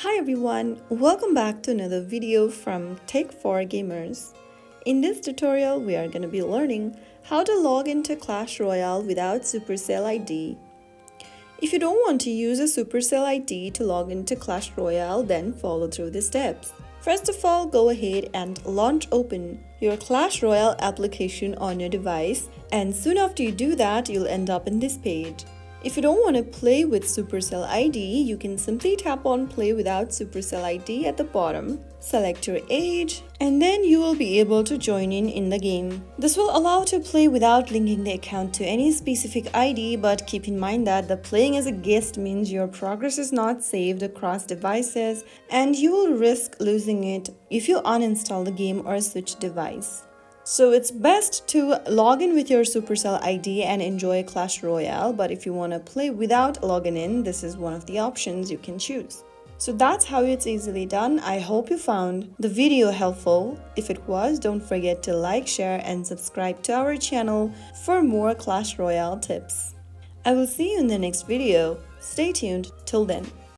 Hi everyone, welcome back to another video from Tech for Gamers. In this tutorial, we are going to be learning how to log into Clash Royale without Supercell ID. If you don't want to use a Supercell ID to log into Clash Royale, then follow through the steps. First of all, go ahead and launch open your Clash Royale application on your device, and soon after you do that, you'll end up in this page. If you don't want to play with Supercell ID, you can simply tap on Play without Supercell ID at the bottom, select your age, and then you will be able to join in the game. This will allow to play without linking the account to any specific ID, but keep in mind that the playing as a guest means your progress is not saved across devices and you will risk losing it if you uninstall the game or switch device. So it's best to log in with your Supercell ID and enjoy Clash Royale, but if you want to play without logging in, this is one of the options you can choose. So that's how it's easily done. I hope you found the video helpful. If it was, don't forget to like, share, and subscribe to our channel for more Clash Royale tips. I will see you in the next video. Stay tuned till then.